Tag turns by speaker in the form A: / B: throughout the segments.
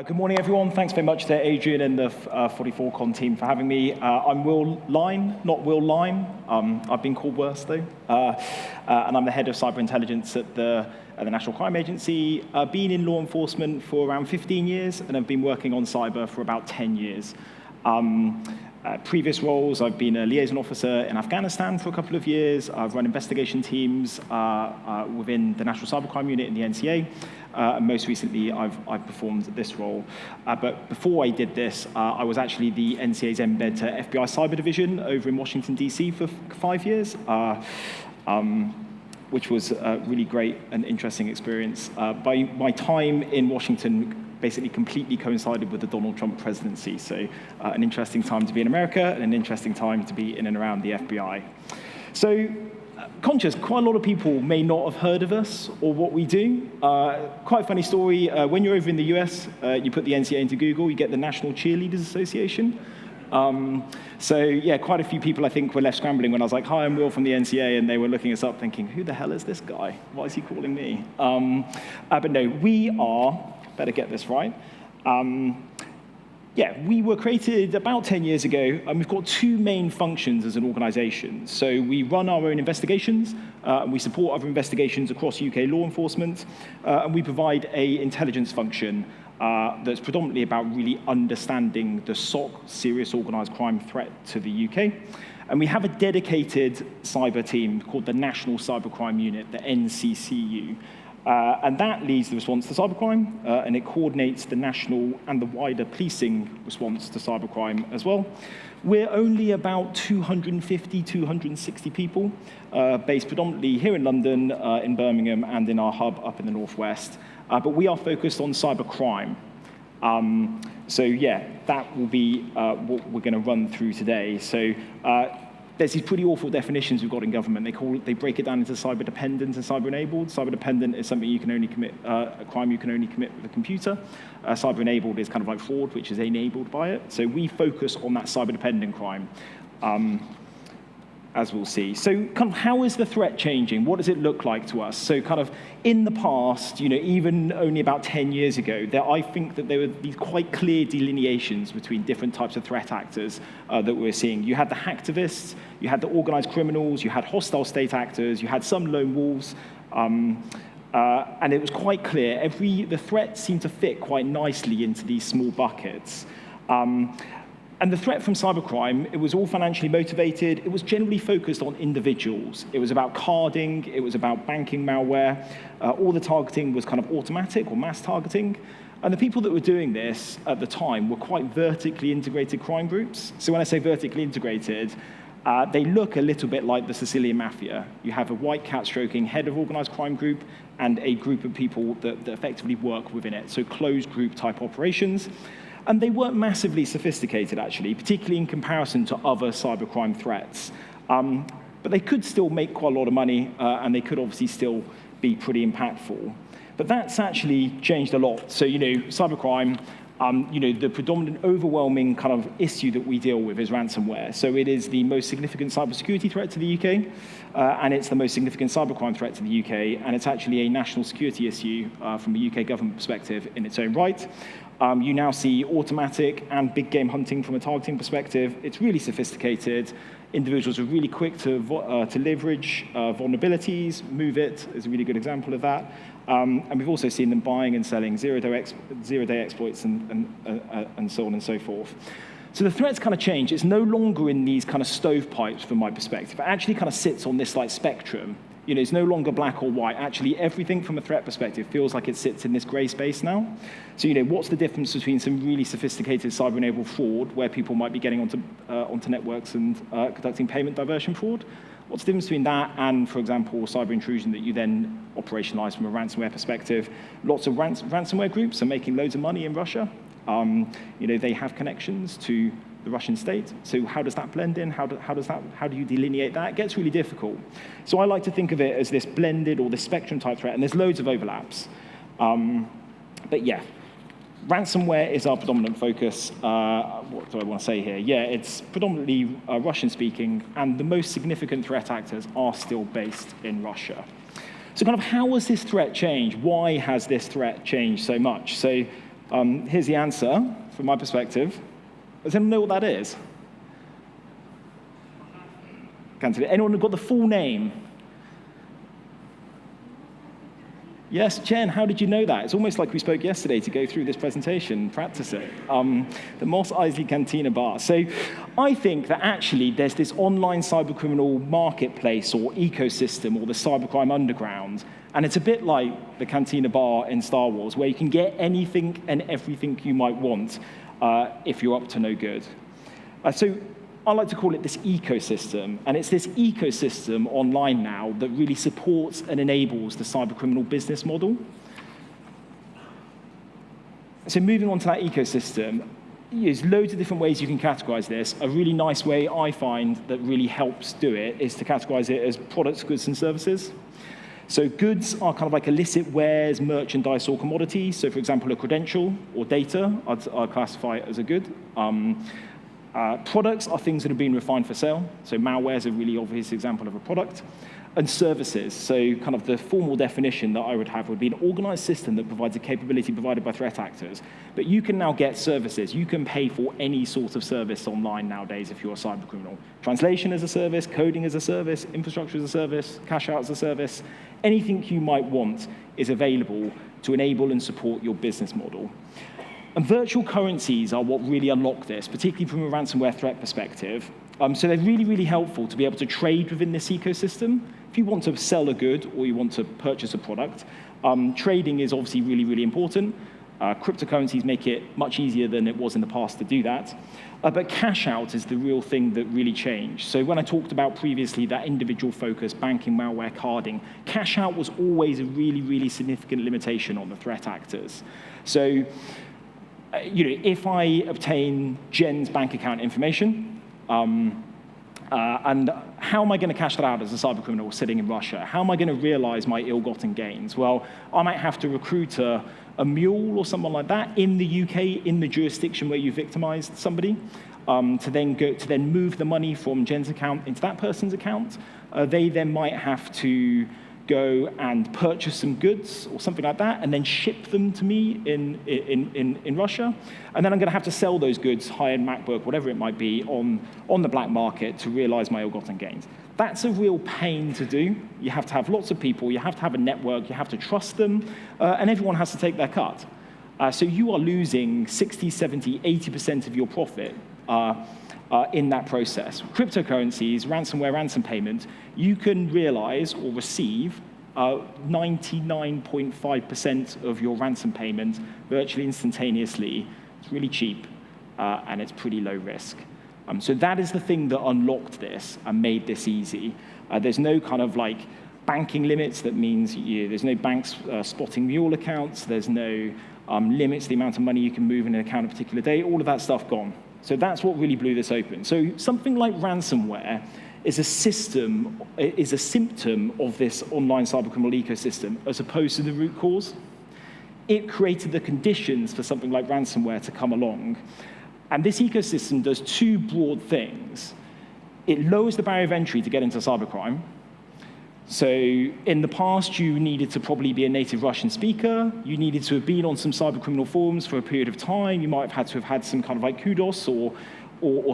A: Good morning, everyone. Thanks very much to Adrian and the 44Con team for having me. I'm Will Line, not Will Lime. I've been called worse, though. And I'm the head of cyber intelligence at the National Crime Agency. I've been in law enforcement for around 15 years, and I've been working on cyber for about 10 years. Previous roles, I've been a liaison officer in Afghanistan for a couple of years. I've run investigation teams within the National Cybercrime Unit in the NCA. And most recently, I've performed this role. But before I did this, I was actually the NCA's embed to FBI Cyber Division over in Washington, D.C. for 5 years, which was a really great and interesting experience. By my time in Washington, basically completely coincided with the Donald Trump presidency. So an interesting time to be in America and an interesting time to be in and around the FBI. So conscious, quite a lot of people may not have heard of us or what we do. Quite a funny story. When you're over in the US, you put the NCA into Google, you get the National Cheerleaders Association. So yeah, quite a few people I think were left scrambling when I was like, hi, I'm Will from the NCA, and they were looking us up thinking, who the hell is this guy? Why is he calling me? But no, we are, better get this right. We were created about 10 years ago, and we've got two main functions as an organization. So we run our own investigations, and we support other investigations across UK law enforcement, and we provide an intelligence function that's predominantly about really understanding the SOC, serious organized crime threat to the UK. And we have a dedicated cyber team called the National Cybercrime Unit, the NCCU. And that leads the response to cybercrime, and it coordinates the national and the wider policing response to cybercrime as well. We're only about 250, 260 people, based predominantly here in London, in Birmingham, and in our hub up in the northwest. But we are focused on cybercrime. So yeah, that will be what we're going to run through today. So there's these pretty awful definitions we've got in government. They break it down into cyber dependent and cyber enabled. Cyber dependent is something you can only commit, a crime you can only commit with a computer. Cyber enabled is kind of like fraud, which is enabled by it. So we focus on that cyber dependent crime, as we'll see. So kind of how is the threat changing? What does it look like to us? So kind of in the past, even only about 10 years ago, I think that there were these quite clear delineations between different types of threat actors that we're seeing. You had the hacktivists, you had the organized criminals, you had hostile state actors, you had some lone wolves, and it was quite clear. The threats seemed to fit quite nicely into these small buckets. And the threat from cybercrime, it was all financially motivated. It was generally focused on individuals. It was about carding. It was about banking malware. All the targeting was kind of automatic or mass targeting. And the people that were doing this at the time were quite vertically integrated crime groups. So when I say vertically integrated, they look a little bit like the Sicilian mafia. You have a white cat stroking head of organized crime group and a group of people that effectively work within it. So closed group type operations. And they weren't massively sophisticated, actually, particularly in comparison to other cybercrime threats. But they could still make quite a lot of money, and they could obviously still be pretty impactful. But that's actually changed a lot. So, cybercrime, the predominant overwhelming kind of issue that we deal with is ransomware. So it is the most significant cybersecurity threat to the UK, and it's the most significant cybercrime threat to the UK, and it's actually a national security issue from a UK government perspective in its own right. You now see automatic and big game hunting from a targeting perspective. It's really sophisticated. Individuals are really quick to leverage vulnerabilities. MoveIt is a really good example of that. And we've also seen them buying and selling zero-day exploits and so on and so forth. So the threats kind of change. It's no longer in these kind of stovepipes from my perspective. It actually kind of sits on this like spectrum. It's no longer black or white. Actually, everything from a threat perspective feels like it sits in this gray space now. So, what's the difference between some really sophisticated cyber-enabled fraud, where people might be getting onto networks and conducting payment diversion fraud? What's the difference between that and, for example, cyber intrusion that you then operationalize from a ransomware perspective? Lots of ransomware groups are making loads of money in Russia. They have connections to the Russian state. So how does that blend in? How do you delineate that? It gets really difficult. So I like to think of it as this blended or this spectrum type threat, and there's loads of overlaps. But yeah, ransomware is our predominant focus. What do I want to say here? Yeah, it's predominantly Russian speaking, and the most significant threat actors are still based in Russia. So kind of how has this threat changed? Why has this threat changed so much? So Here's the answer from my perspective. Does anyone know what that is? Anyone got the full name? Yes, Jen, how did you know that? It's almost like we spoke yesterday to go through this presentation, practice it. The Mos Eisley Cantina Bar. So I think that actually there's this online cybercriminal marketplace or ecosystem or the cybercrime underground, and it's a bit like the Cantina Bar in Star Wars, where you can get anything and everything you might want if you're up to no good. So I like to call it this ecosystem, and it's this ecosystem online now that really supports and enables the cybercriminal business model. So moving on to that ecosystem, there's loads of different ways you can categorize this. A really nice way I find that really helps do it is to categorize it as products, goods, and services. So goods are kind of like illicit wares, merchandise, or commodities. So for example, a credential or data, I'd classify it as a good. Products are things that have been refined for sale. So malware is a really obvious example of a product. And services, so kind of the formal definition that I would have would be an organized system that provides a capability provided by threat actors. But you can now get services. You can pay for any sort of service online nowadays if you're a cybercriminal. Translation as a service, coding as a service, infrastructure as a service, cash out as a service. Anything you might want is available to enable and support your business model. And virtual currencies are what really unlock this, particularly from a ransomware threat perspective. So they're really, really helpful to be able to trade within this ecosystem. If you want to sell a good or you want to purchase a product, trading is obviously really, really important. Cryptocurrencies make it much easier than it was in the past to do that. But cash out is the real thing that really changed. So when I talked about previously that individual focus, banking, malware, carding, cash out was always a really, really significant limitation on the threat actors. So if I obtain Jen's bank account information, and how am I going to cash that out as a cybercriminal sitting in Russia? How am I going to realize my ill-gotten gains? Well, I might have to recruit a mule or someone like that in the UK, in the jurisdiction where you victimized somebody, to then move the money from Jen's account into that person's account. They then might have to go and purchase some goods or something like that, and then ship them to me in Russia. And then I'm going to have to sell those goods, high-end MacBook, whatever it might be, on the black market to realize my ill-gotten gains. That's a real pain to do. You have to have lots of people, you have to have a network, you have to trust them, and everyone has to take their cut. So you are losing 60, 70, 80% of your profit in that process. Cryptocurrencies, ransomware, ransom payment, you can realize or receive 99.5% of your ransom payment virtually instantaneously. It's really cheap, and it's pretty low risk. So that is the thing that unlocked this and made this easy. There's no kind of like banking limits. That means there's no banks spotting mule accounts. There's no limits to the amount of money you can move in an account a particular day. All of that stuff gone. So that's what really blew this open. So something like ransomware is a symptom of this online cybercriminal ecosystem as opposed to the root cause. It created the conditions for something like ransomware to come along. And this ecosystem does two broad things. It lowers the barrier of entry to get into cybercrime. So in the past, you needed to probably be a native Russian speaker. You needed to have been on some cybercriminal forums for a period of time. You might have had to have had some kind of like kudos or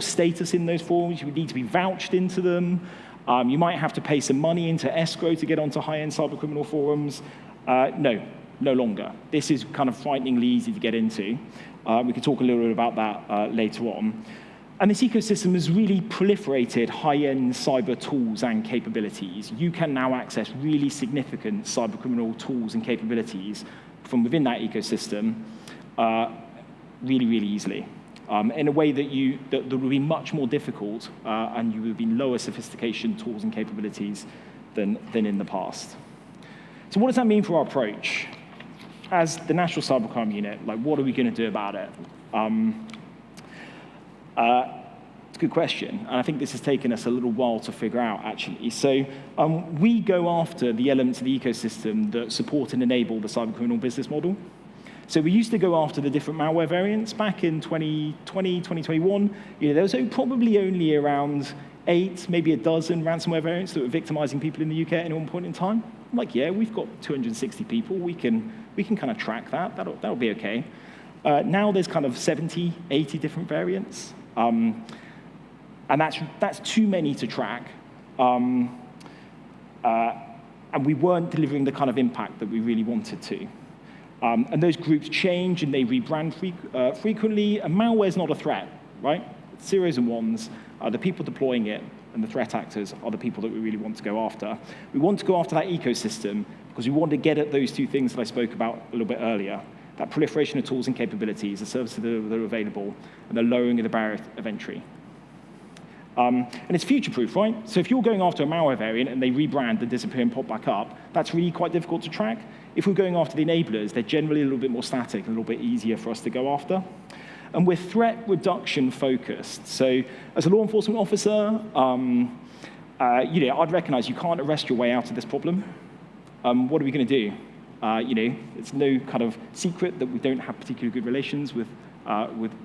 A: status in those forums. You would need to be vouched into them. You might have to pay some money into escrow to get onto high-end cybercriminal forums. No longer. This is kind of frighteningly easy to get into. We could talk a little bit about that later on. And this ecosystem has really proliferated high-end cyber tools and capabilities. You can now access really significant cybercriminal tools and capabilities from within that ecosystem really, really easily, in a way that would be much more difficult, and you would be lower sophistication tools and capabilities than in the past. So what does that mean for our approach? As the National Cybercrime Unit, what are we going to do about it? It's a good question, and I think this has taken us a little while to figure out, actually. So we go after the elements of the ecosystem that support and enable the cybercriminal business model. So we used to go after the different malware variants back in 2020, 2021. There was probably only around 8, maybe a dozen ransomware variants that were victimizing people in the UK at any one point in time. I'm like, yeah, we've got 260 people. We can kind of track that. That'll be okay. Now there's kind of 70, 80 different variants. And that's too many to track. And we weren't delivering the kind of impact that we really wanted to. And those groups change and they rebrand frequently, and malware is not a threat, right? It's zeros and ones. The people deploying it and the threat actors are the people that we really want to go after. We want to go after that ecosystem because we want to get at those two things that I spoke about a little bit earlier, that proliferation of tools and capabilities, the services that are available, and the lowering of the barrier of entry. And it's future-proof, right? So if you're going after a malware variant and they rebrand and disappear and pop back up, that's really quite difficult to track. If we're going after the enablers, they're generally a little bit more static, a little bit easier for us to go after. And we're threat reduction focused. So as a law enforcement officer, I'd recognize you can't arrest your way out of this problem. What are we going to do? It's no kind of secret that we don't have particularly good relations with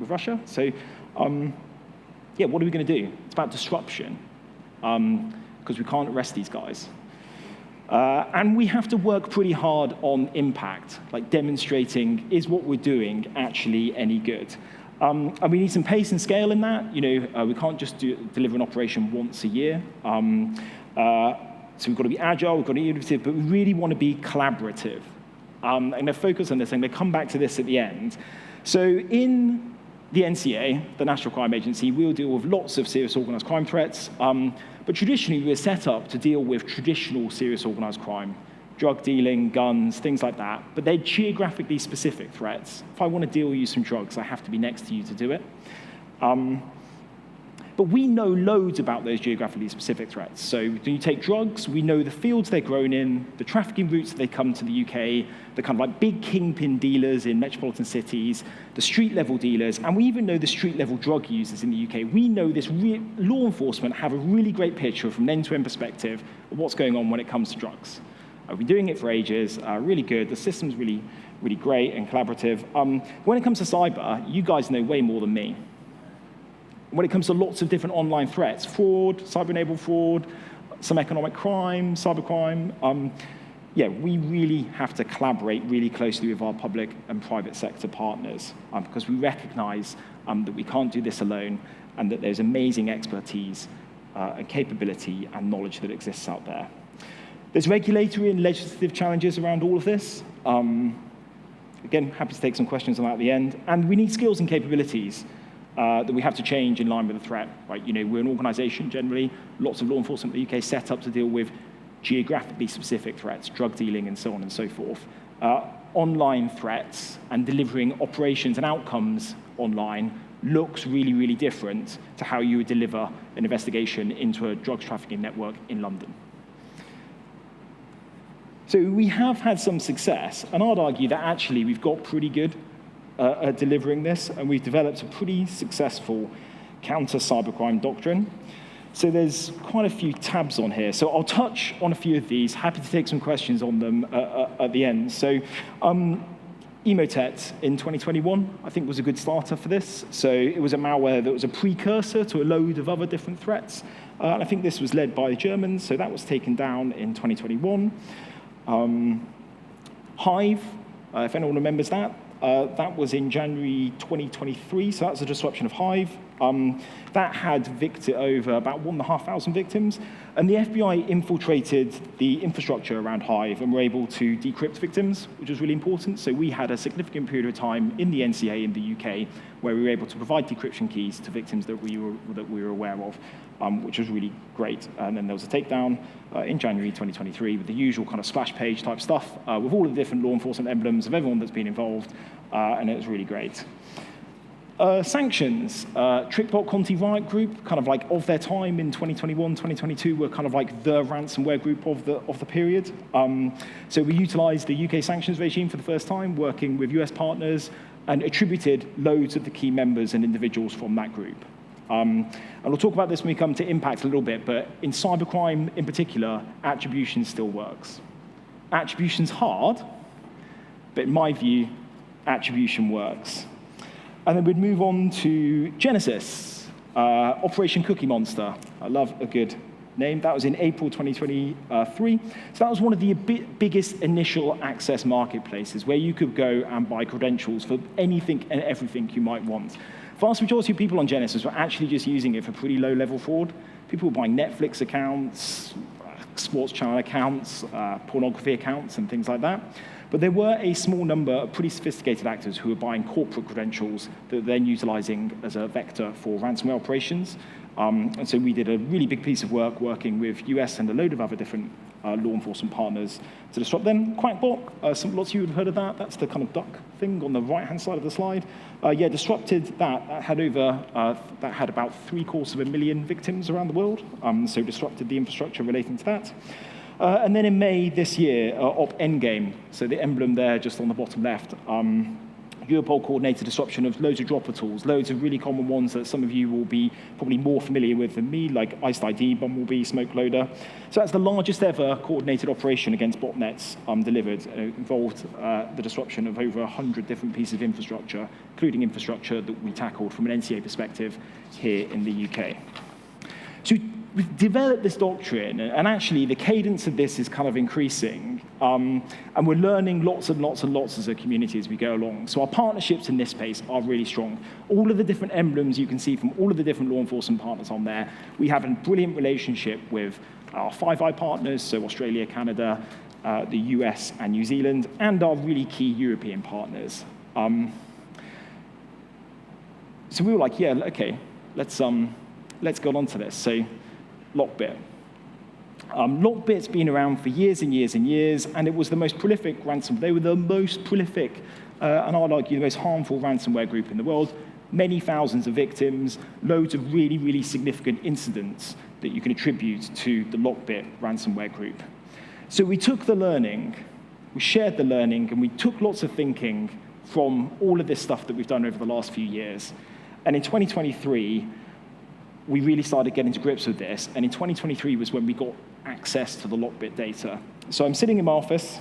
A: Russia. So what are we going to do? It's about disruption, because we can't arrest these guys. And we have to work pretty hard on impact, like demonstrating, is what we're doing actually any good? And we need some pace and scale in that. We can't just deliver an operation once a year. So we've got to be agile, we've got to be innovative, but we really want to be collaborative. And they're focused on this, and they come back to this at the end. So in the NCA, the National Crime Agency, we'll deal with lots of serious organized crime threats, but traditionally we're set up to deal with traditional serious organized crime, drug dealing, guns, things like that, but they're geographically specific threats. If I want to deal with you some drugs, I have to be next to you to do it. But we know loads about those geographically specific threats. So when you take drugs, we know the fields they're grown in, the trafficking routes that they come to the UK, the kind of like big kingpin dealers in metropolitan cities, the street-level dealers, and we even know the street-level drug users in the UK. We know this, law enforcement have a really great picture from an end-to-end perspective of what's going on when it comes to drugs. We've been doing it for ages, really good. The system's really, really great and collaborative. When it comes to cyber, you guys know way more than me. When it comes to lots of different online threats, fraud, cyber-enabled fraud, some economic crime, cybercrime, we really have to collaborate really closely with our public and private sector partners because we recognize that we can't do this alone and that there's amazing expertise and capability and knowledge that exists out there. There's regulatory and legislative challenges around all of this. Again, happy to take some questions on that at the end. And we need skills and capabilities that we have to change in line with the threat. Right? We're an organization generally, lots of law enforcement in the UK set up to deal with geographically specific threats, drug dealing and so on and so forth. Online threats and delivering operations and outcomes online looks really, really different to how you would deliver an investigation into a drugs trafficking network in London. So we have had some success, and I'd argue that actually we've got pretty good at delivering this, and we've developed a pretty successful counter-cybercrime doctrine. So there's quite a few tabs on here. So I'll touch on a few of these. Happy to take some questions on them at the end. So Emotet in 2021, I think, was a good starter for this. So it was a malware that was a precursor to a load of other different threats. And I think this was led by the Germans, so that was taken down in 2021. Hive, if anyone remembers that, that was in January 2023, so that's a disruption of Hive. That had over about 1,500 victims, and the FBI infiltrated the infrastructure around Hive and were able to decrypt victims, which was really important. So we had a significant period of time in the NCA in the UK where we were able to provide decryption keys to victims that we were aware of, which was really great. And then there was a takedown in January 2023 with the usual kind of splash page type stuff with all of the different law enforcement emblems of everyone that's been involved, and it was really great. Sanctions, TrickBot Conti Riot Group, kind of like of their time in 2021, 2022, were kind of like the ransomware group of the period. So we utilized the UK sanctions regime for the first time, working with US partners, and attributed loads of the key members and individuals from that group. And we'll talk about this when we come to impact a little bit, but in cybercrime in particular, attribution still works. Attribution's hard, but in my view, attribution works. And then we'd move on to Genesis, Operation Cookie Monster. I love a good named. That was in April 2023. So that was one of the biggest initial access marketplaces where you could go and buy credentials for anything and everything you might want. Vast majority of people on Genesis were actually just using it for pretty low-level fraud. People were buying Netflix accounts, sports channel accounts, pornography accounts, and things like that. But there were a small number of pretty sophisticated actors who were buying corporate credentials that they're then utilizing as a vector for ransomware operations. And so we did a really big piece of work working with US and a load of other different law enforcement partners to disrupt them. Quackbot, lots of you have heard of that. That's the kind of duck thing on the right-hand side of the slide. Disrupted that. That had about 750,000 victims around the world. So disrupted the infrastructure relating to that. And then in May this year, Op Endgame, so the emblem there just on the bottom left, Europol coordinated disruption of loads of dropper tools, loads of really common ones that some of you will be probably more familiar with than me, like Iced ID, Bumblebee, Smoke Loader. So that's the largest ever coordinated operation against botnets delivered. It involved the disruption of over 100 different pieces of infrastructure, including infrastructure that we tackled from an NCA perspective here in the UK. So we've developed this doctrine, and actually the cadence of this is kind of increasing, and we're learning lots and lots and lots as a community as we go along. So our partnerships in this space are really strong. All of the different emblems you can see from all of the different law enforcement partners on there, we have a brilliant relationship with our Five Eye partners, so Australia, Canada, the US, and New Zealand, and our really key European partners. So we were like, yeah, okay, let's get on to this. So Lockbit. Lockbit's been around for years and years and years, and it was the most prolific ransom. They were the most prolific, and I'd argue the most harmful ransomware group in the world. Many thousands of victims, loads of really, really significant incidents that you can attribute to the Lockbit ransomware group. So we took the learning, we shared the learning, and we took lots of thinking from all of this stuff that we've done over the last few years. And in 2023, we really started getting to grips with this, and in 2023 was when we got access to the Lockbit data. So I'm sitting in my office.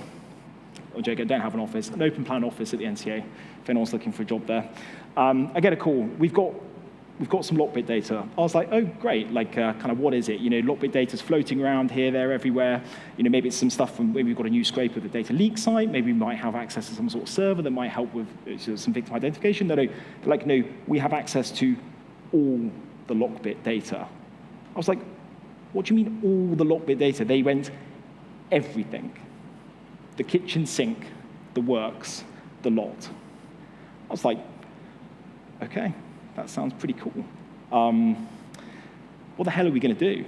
A: Oh, Jake, I don't have an office, an open plan office at the NCA, if anyone's looking for a job there. I get a call. We've got some Lockbit data. I was like, oh, great, like, kind of what is it? You know, Lockbit data's floating around here, there, everywhere. You know, maybe it's some stuff from, maybe we've got a new scraper of the data leak site, maybe we might have access to some sort of server that might help with some victim identification. No, like, no, we have access to all the Lockbit data. I was like, what do you mean all the Lockbit data? They went everything. The kitchen sink, the works, the lot. I was like, okay, that sounds pretty cool. What the hell are we going to do?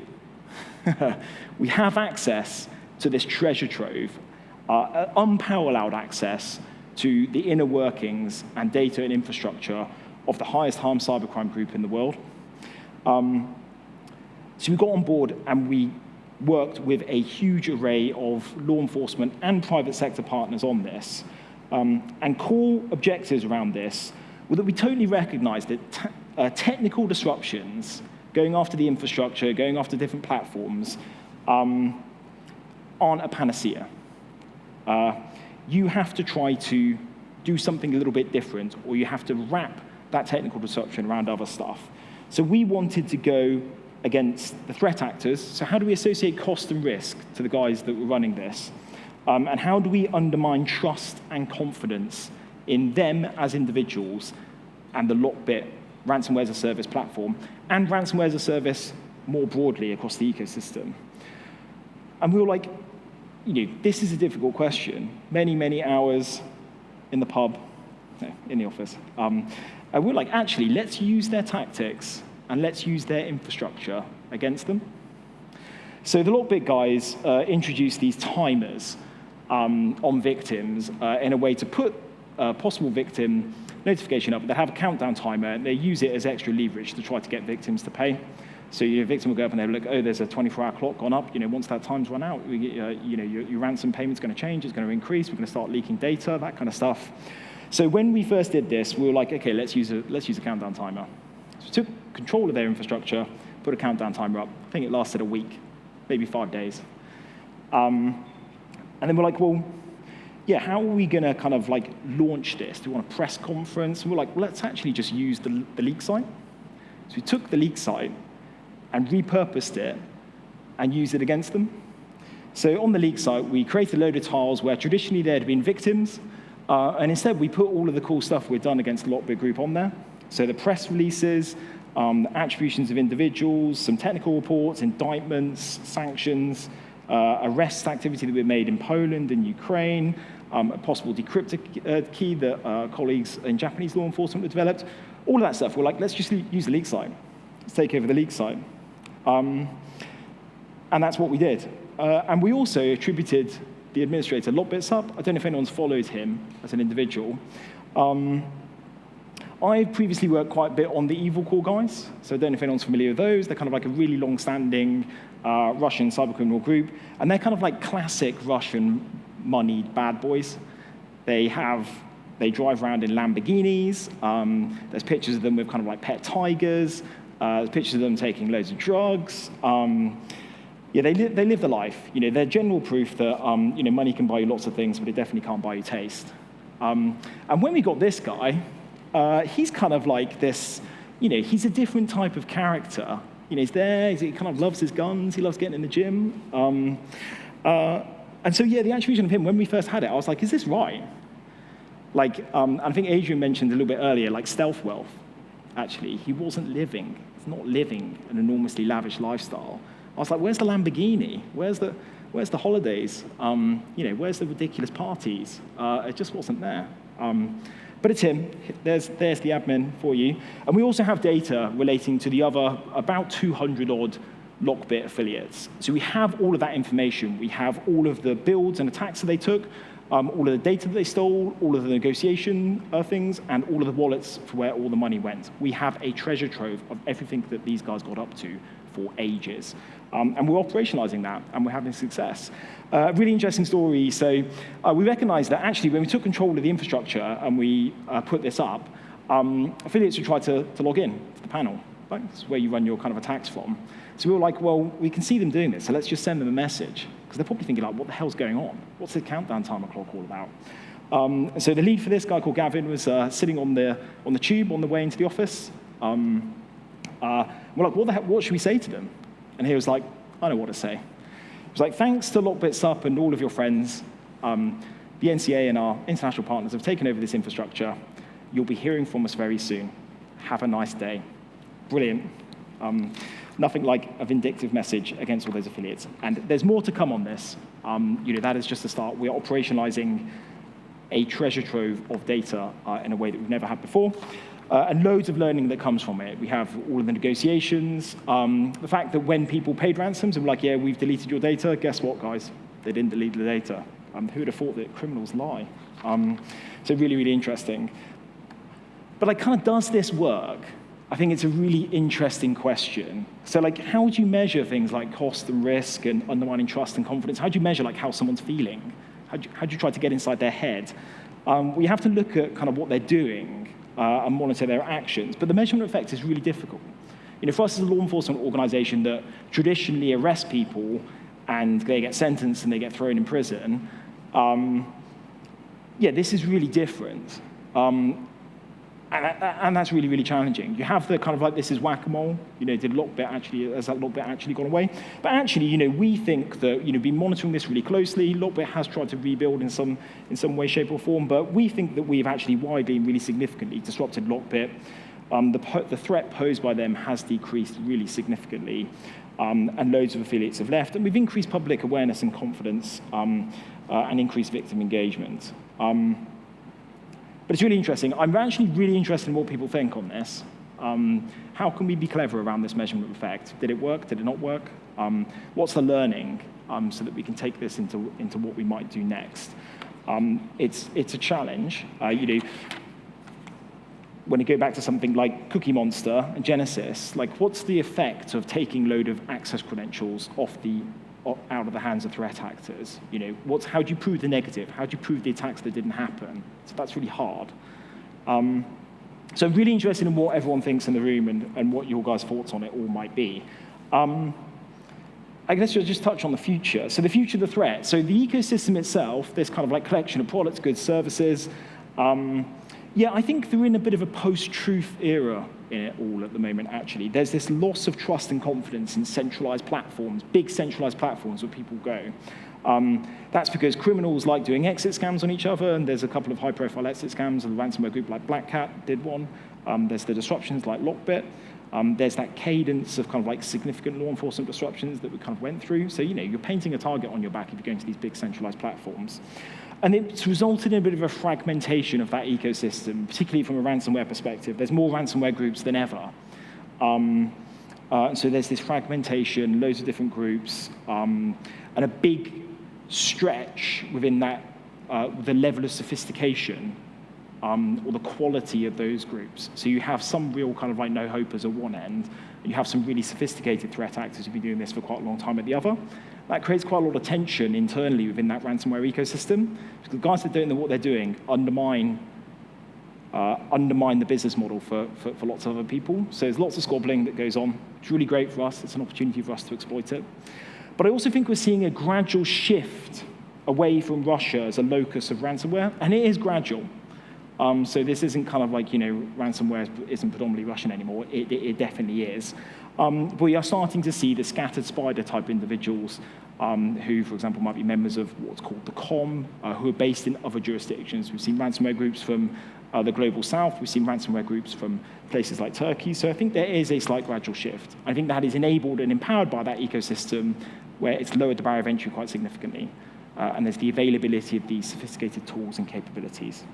A: We have access to this treasure trove, unparalleled access to the inner workings and data and infrastructure of the highest harm cybercrime group in the world. So we got on board and we worked with a huge array of law enforcement and private sector partners on this. And core objectives around this were that we totally recognized that technical disruptions, going after the infrastructure, going after different platforms, aren't a panacea. You have to try to do something a little bit different, or you have to wrap that technical disruption around other stuff. So we wanted to go against the threat actors. So how do we associate cost and risk to the guys that were running this? And how do we undermine trust and confidence in them as individuals and the Lockbit ransomware as a service platform and ransomware as a service more broadly across the ecosystem? And we were like, you know, this is a difficult question. Many, many hours in the pub, no, in the office. And we're like, actually, let's use their tactics and let's use their infrastructure against them. So the Lockbit guys introduced these timers on victims in a way to put a possible victim notification up. They have a countdown timer, and they use it as extra leverage to try to get victims to pay. So your victim will go up and they'll look, oh, there's a 24-hour clock gone up. You know, once that time's run out, you know, your ransom payment's going to change. It's going to increase. We're going to start leaking data, that kind of stuff. So when we first did this, we were like, okay, let's use a countdown timer. So we took control of their infrastructure, put a countdown timer up. I think it lasted a week, maybe 5 days. And then we're like, well, yeah, how are we going to kind of like launch this? Do we want a press conference? And we're like, well, let's actually just use the leak site. So we took the leak site and repurposed it and use it against them. So on the leak site, we created a load of tiles where traditionally there had been victims, and instead we put all of the cool stuff we've done against the Lockbit group on there. So the press releases, the attributions of individuals, some technical reports, indictments, sanctions, arrest activity that we made in Poland and Ukraine, a possible decryptor key that colleagues in Japanese law enforcement have developed. All of that stuff, we're like, let's just use the leak site. Let's take over the leak site. And that's what we did. And we also attributed the administrator, Lockbitsup. I don't know if anyone's followed him as an individual. I've previously worked quite a bit on the Evil Core guys, so I don't know if anyone's familiar with those. They're kind of like a really long-standing Russian cybercriminal group, and they're kind of like classic Russian moneyed bad boys. They drive around in Lamborghinis. There's pictures of them with kind of like pet tigers. There's pictures of them taking loads of drugs. Yeah, they live the life. They're general proof that money can buy you lots of things, but it definitely can't buy you taste. And when we got this guy, he's kind of like this, he's a different type of character. He's there, he kind of loves his guns, he loves getting in the gym. And so, yeah, the attribution of him, when we first had it, I was like, is this right? Like, I think Adrian mentioned a little bit earlier, like stealth wealth. Actually, he's not living an enormously lavish lifestyle. I was like, where's the Lamborghini? Where's the holidays? Where's the ridiculous parties? It just wasn't there. But it's him. There's the admin for you. And we also have data relating to the other about 200-odd Lockbit affiliates. So we have all of that information. We have all of the builds and attacks that they took, all of the data that they stole, all of the negotiation things, and all of the wallets for where all the money went. We have a treasure trove of everything that these guys got up to for ages. And we're operationalizing that, and we're having success. Really interesting story. So we recognized that actually when we took control of the infrastructure and we put this up, affiliates would try to log in to the panel. Right? This is where you run your kind of attacks from. So we were like, well, we can see them doing this, so let's just send them a message. Because they're probably thinking, like, what the hell's going on? What's the countdown timer clock all about? So the lead for this guy called Gavin was sitting on the tube on the way into the office. We're like, what the heck, what should we say to them? And he was like, I know what to say. He was like, thanks to Lockbitsup and all of your friends, the NCA and our international partners have taken over this infrastructure. You'll be hearing from us very soon. Have a nice day. Brilliant. Nothing like a vindictive message against all those affiliates. And there's more to come on this. That is just the start. We're operationalizing a treasure trove of data in a way that we've never had before. And loads of learning that comes from it. We have all of the negotiations, the fact that when people paid ransoms and were like, yeah, we've deleted your data, guess what, guys? They didn't delete the data. Who would have thought that criminals lie? So really, really interesting. But kind of does this work? I think it's a really interesting question. So how would you measure things like cost and risk and undermining trust and confidence? How do you measure how someone's feeling? How do you try to get inside their head? We have to look at kind of what they're doing and monitor their actions. But the measurement effect is really difficult. For us as a law enforcement organization that traditionally arrests people and they get sentenced and they get thrown in prison, this is really different. And that's really, really challenging. You have the kind of this is whack-a-mole. Has that Lockbit actually gone away? But actually, we think that been monitoring this really closely. Lockbit has tried to rebuild in some way, shape, or form, but we think that we've actually widely and really significantly disrupted Lockbit. The threat posed by them has decreased really significantly, and loads of affiliates have left. And we've increased public awareness and confidence and increased victim engagement. But it's really interesting. I'm actually really interested in what people think on this. How can we be clever around this measurement effect? Did it work? Did it not work? What's the learning so that we can take this into what we might do next? It's a challenge. When you go back to something like Cookie Monster and Genesis, what's the effect of taking a load of access credentials out of the hands of threat actors? How do you prove the negative? How do you prove the attacks that didn't happen? So that's really hard. So I'm really interested in what everyone thinks in the room and what your guys' thoughts on it all might be. I guess I'll just touch on the future. So the future of the threat. So the ecosystem itself, this kind of collection of products, goods, services, Yeah, I think they're in a bit of a post-truth era in it all at the moment, actually. There's this loss of trust and confidence in centralized platforms, big centralized platforms where people go. That's because criminals like doing exit scams on each other, and there's a couple of high-profile exit scams. A ransomware group like Black Cat did one. There's the disruptions like Lockbit. There's that cadence of kind of like significant law enforcement disruptions that we kind of went through. So, you're painting a target on your back if you go into these big centralized platforms. And it's resulted in a bit of a fragmentation of that ecosystem, particularly from a ransomware perspective. There's more ransomware groups than ever. So there's this fragmentation, loads of different groups, and a big stretch within that, the level of sophistication or the quality of those groups. So you have some real kind of like no-hopers at one end, and you have some really sophisticated threat actors who've been doing this for quite a long time at the other. That creates quite a lot of tension internally within that ransomware ecosystem, because the guys that don't know what they're doing undermine the business model for lots of other people. So there's lots of squabbling that goes on. It's really great for us. It's an opportunity for us to exploit it. But I also think we're seeing a gradual shift away from Russia as a locus of ransomware, and it is gradual. So this isn't kind of like, ransomware isn't predominantly Russian anymore. It definitely is. But we are starting to see the scattered spider type individuals who, for example, might be members of what's called the COM, who are based in other jurisdictions. We've seen ransomware groups from the global south. We've seen ransomware groups from places like Turkey. So I think there is a slight gradual shift. I think that is enabled and empowered by that ecosystem where it's lowered the barrier of entry quite significantly. And there's the availability of these sophisticated tools and capabilities.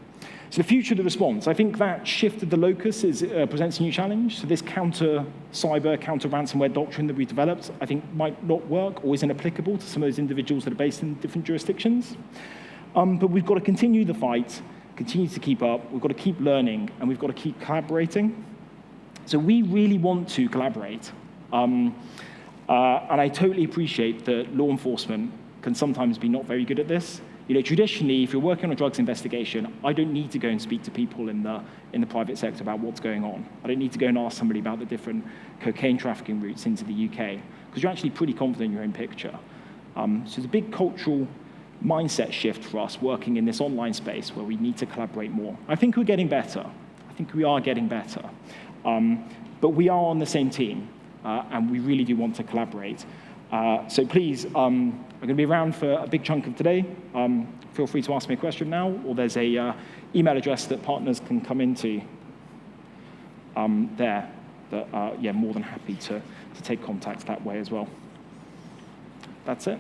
A: So the future of the response, I think that shift of the locus presents a new challenge. So this counter-cyber, counter-ransomware doctrine that we developed, I think might not work or isn't applicable to some of those individuals that are based in different jurisdictions. But we've got to continue the fight, continue to keep up, we've got to keep learning, and we've got to keep collaborating. So we really want to collaborate. And I totally appreciate that law enforcement can sometimes be not very good at this. Traditionally, if you're working on a drugs investigation, I don't need to go and speak to people in the private sector about what's going on. I don't need to go and ask somebody about the different cocaine trafficking routes into the UK, because you're actually pretty confident in your own picture. So it's a big cultural mindset shift for us working in this online space where we need to collaborate more. I think we're getting better. I think we are getting better. But we are on the same team, and we really do want to collaborate. So please, I'm going to be around for a big chunk of today. Feel free to ask me a question now, or there's a email address that partners can come into there. That more than happy to take contact that way as well. That's it.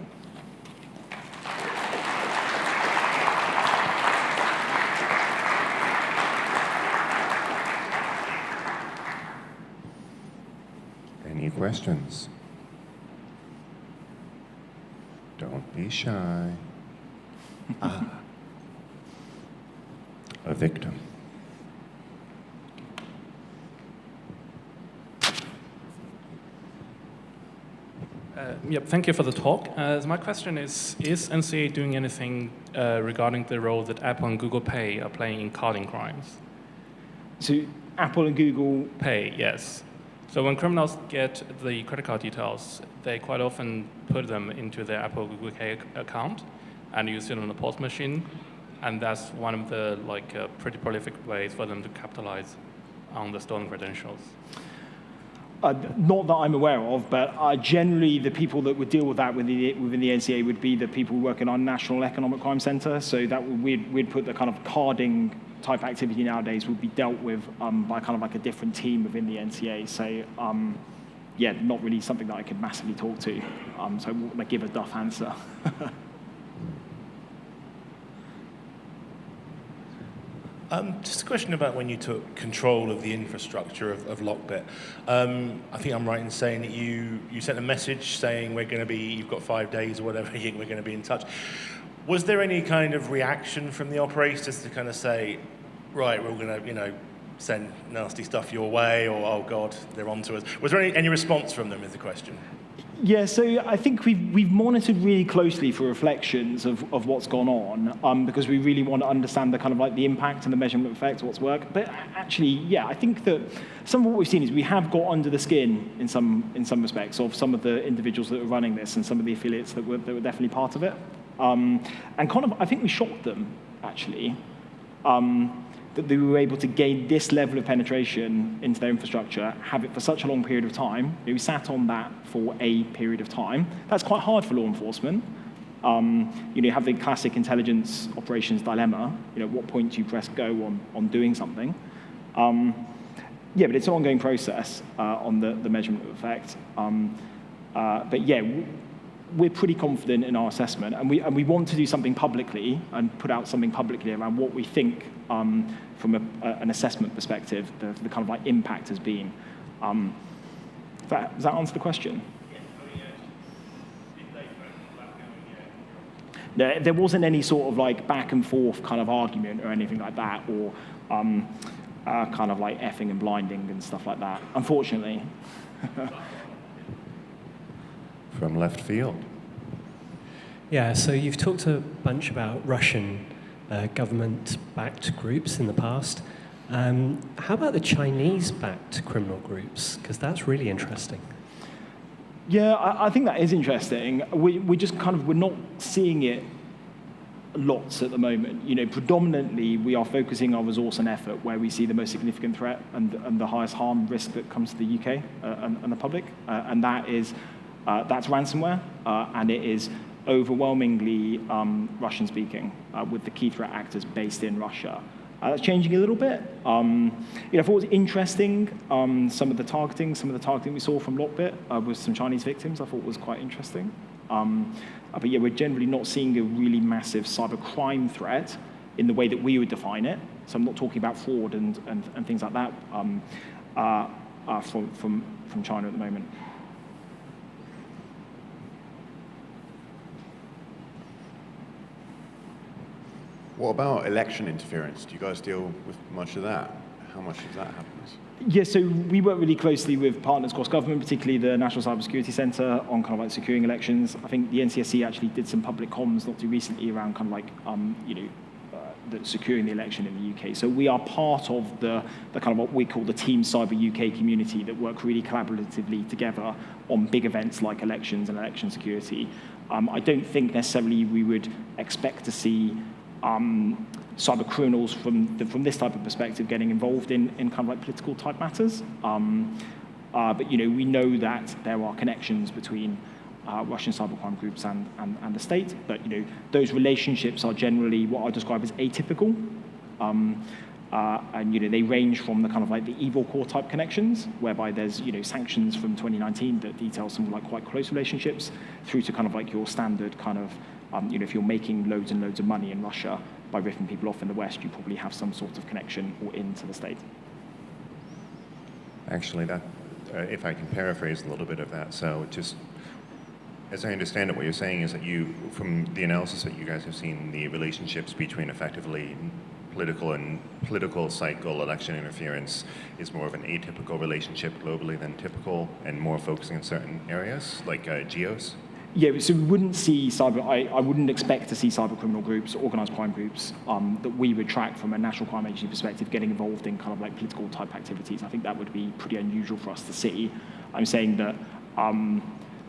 B: Any questions? Don't be shy. A victim.
C: Thank you for the talk. So my question is NCA doing anything regarding the role that Apple and Google Pay are playing in carding crimes?
A: So Apple and Google
C: Pay, yes. So when criminals get the credit card details, they quite often put them into their Apple or Google Pay account and use it on the POS machine. And that's one of the pretty prolific ways for them to capitalize on the stolen credentials.
A: Not that I'm aware of, but generally the people that would deal with that within the NCA would be the people working on National Economic Crime Center. So that we'd put the kind of carding type activity nowadays would be dealt with by kind of like a different team within the NCA. So not really something that I could massively talk to. So I won't give a duff answer.
D: Just a question about when you took control of the infrastructure of Lockbit. I think I'm right in saying that you sent a message saying you've got 5 days or whatever, we're going to be in touch. Was there any kind of reaction from the operators to kind of say, right, we're going to, send nasty stuff your way, or oh God, they're onto us? Was there any response from them? Is the question.
A: Yeah, so I think we've monitored really closely for reflections of what's gone on, because we really want to understand the kind of the impact and the measurement effect of what's worked. But actually, I think that some of what we've seen is we have got under the skin in some respects of some of the individuals that are running this and some of the affiliates that were definitely part of it. And kind of, I think we shocked them, actually. that they were able to gain this level of penetration into their infrastructure, have it for such a long period of time. We sat on that for a period of time. That's quite hard for law enforcement. You have the classic intelligence operations dilemma. At what point do you press go on doing something? Yeah, but it's an ongoing process on the measurement of effect. But yeah, we're pretty confident in our assessment, and we want to do something publicly and put out something publicly around what we think from an assessment perspective, the kind of like impact has been. Does that answer the question? No, there wasn't any sort of like back and forth kind of argument or anything like that, or kind of like effing and blinding and stuff like that, unfortunately.
B: From left field.
E: Yeah, so you've talked a bunch about Russian government-backed groups in the past. How about the Chinese-backed criminal groups? Because that's really interesting.
A: Yeah, I think that is interesting. We just kind of, we're not seeing it lots at the moment. Predominantly we are focusing our resource and effort where we see the most significant threat and the highest harm risk that comes to the UK and the public, and that's ransomware, and it is overwhelmingly Russian-speaking, with the key threat actors based in Russia. That's changing a little bit. I thought it was interesting, some of the targeting we saw from Lockbit with some Chinese victims, I thought was quite interesting. But yeah, we're generally not seeing a really massive cybercrime threat in the way that we would define it. So I'm not talking about fraud and things like that from China at the moment.
F: What about election interference? Do you guys deal with much of that? How much of that happens?
A: Yeah, so we work really closely with partners across government, particularly the National Cybersecurity Centre, on kind of like securing elections. I think the NCSC actually did some public comms not too recently around kind of like, securing the election in the UK. So we are part of the kind of what we call the Team Cyber UK community that work really collaboratively together on big events like elections and election security. I don't think necessarily we would expect to see cyber criminals from this type of perspective getting involved in kind of like political type matters. But we know that there are connections between Russian cybercrime groups and the state, but those relationships are generally what I describe as atypical. And they range from the kind of like the evil core type connections, whereby there's sanctions from 2019 that detail some like quite close relationships, through to kind of like your standard kind of if you're making loads and loads of money in Russia by ripping people off in the West, you probably have some sort of connection or into the state.
B: Actually, that, if I can paraphrase a little bit of that, so just as I understand it, what you're saying is that from the analysis that you guys have seen, the relationships between effectively political cycle election interference is more of an atypical relationship globally than typical, and more focusing on certain areas like geos.
A: Yeah, so we wouldn't see I wouldn't expect to see cyber criminal groups, organised crime groups that we would track from a national crime agency perspective getting involved in kind of like political type activities. I think that would be pretty unusual for us to see. I'm saying that,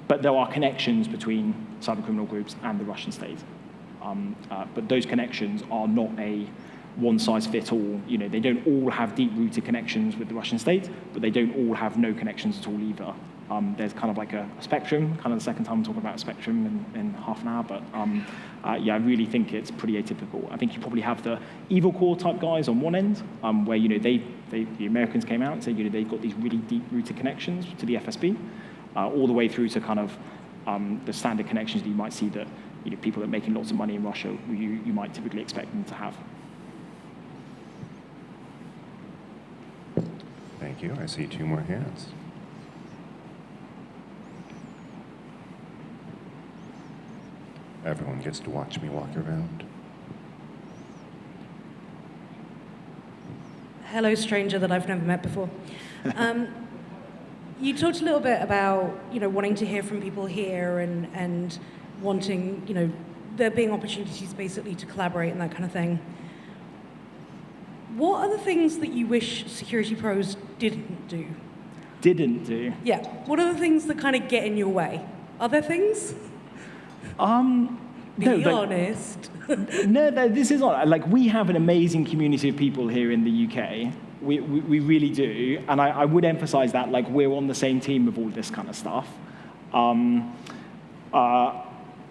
A: but there are connections between cyber criminal groups and the Russian state. But those connections are not a one-size-fits-all. They don't all have deep-rooted connections with the Russian state, but they don't all have no connections at all either. There's kind of like a spectrum, kind of the second time I'm talking about a spectrum in half an hour, but yeah, I really think it's pretty atypical. I think you probably have the evil core type guys on one end, where the Americans came out and said they've got these really deep-rooted connections to the FSB, all the way through to kind of the standard connections that you might see that people that are making lots of money in Russia, you might typically expect them to have.
B: Thank you. I see 2 more hands. Everyone gets to watch me walk around.
G: Hello, stranger that I've never met before. You talked a little bit about wanting to hear from people here and wanting there being opportunities basically to collaborate and that kind of thing. What are the things that you wish security pros didn't do?
A: Didn't do?
G: Yeah. What are the things that kind of get in your way? Are there things? Be honest.
A: No, this is not. Like, we have an amazing community of people here in the UK. We really do. And I would emphasize that, like, we're on the same team with all this kind of stuff.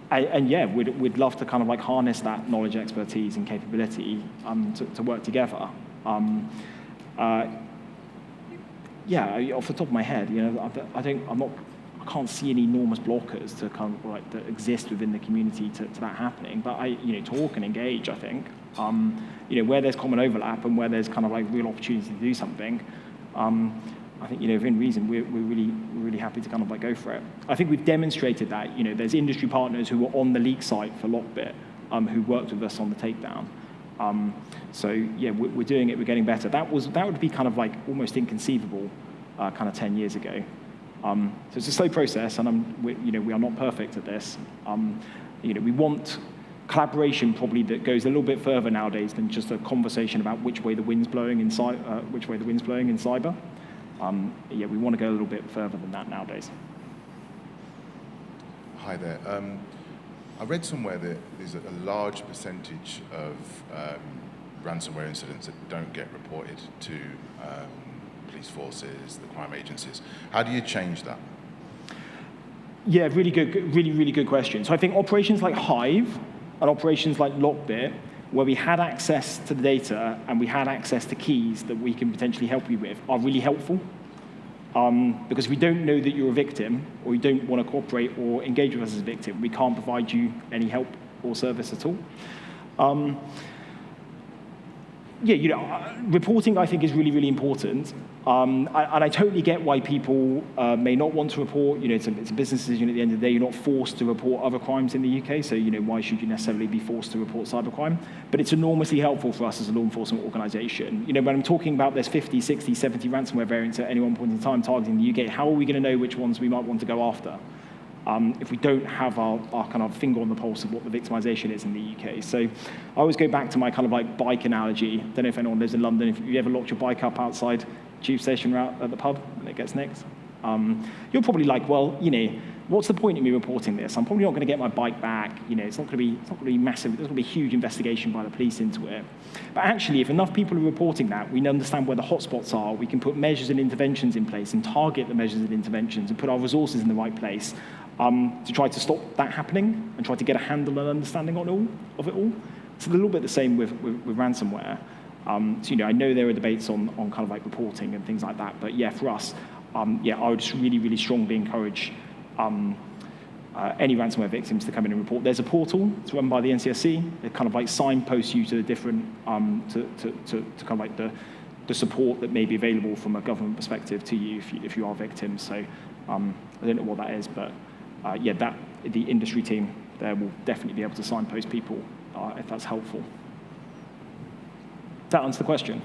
A: And yeah, we'd love to kind of like harness that knowledge, expertise, and capability to work together. Yeah, off the top of my head, you know, I can't see any enormous blockers to kind of like that exist within the community to that happening. But talk and engage. I think, where there's common overlap and where there's kind of like real opportunity to do something. I think, within reason, we're really happy to kind of like go for it. I think we've demonstrated that, there's industry partners who were on the leak site for Lockbit, who worked with us on the takedown. So yeah, we're doing it, we're getting better. That would be kind of like almost inconceivable kind of 10 years ago. So it's a slow process, and we are not perfect at this. We want collaboration probably that goes a little bit further nowadays than just a conversation about which way the wind's blowing in cyber. Yeah, we want to go a little bit further than that nowadays.
H: Hi there. I read somewhere that there's a large percentage of ransomware incidents that don't get reported to police forces, the crime agencies. How do you change that?
A: Yeah, really good question. So I think operations like Hive and operations like Lockbit, where we had access to the data and we had access to keys that we can potentially help you with, are really helpful. Because if we don't know that you're a victim, or you don't want to cooperate or engage with us as a victim, we can't provide you any help or service at all. Reporting, I think, is really important. And I totally get why people may not want to report. It's a business decision at the end of the day. You're not forced to report other crimes in the UK, so why should you necessarily be forced to report cybercrime? But it's enormously helpful for us as a law enforcement organisation. When I'm talking about there's 50, 60, 70 ransomware variants at any one point in time targeting the UK, how are we going to know which ones we might want to go after? If we don't have our kind of finger on the pulse of what the victimization is in the UK. So I always go back to my kind of like bike analogy. Don't know if anyone lives in London, if you ever locked your bike up outside tube station route at the pub and it gets nicked. You're probably like, well, what's the point of me reporting this? I'm probably not going to get my bike back. It's not going to be massive. There's going to be a huge investigation by the police into it. But actually, if enough people are reporting that, we understand where the hotspots are. We can put measures and interventions in place and target the measures and interventions and put our resources in the right place to try to stop that happening and try to get a handle and understanding of it all. It's a little bit the same with ransomware. So I know there are debates on kind of like reporting and things like that. But yeah, for us, I would just really strongly encourage any ransomware victims to come in and report. There's a portal. It's run by the NCSC. It kind of like signposts you to the different to kind of like the support that may be available from a government perspective to you if you are victims. So I don't know what that is, but the industry team there will definitely be able to signpost people if that's helpful. Does that answer the question?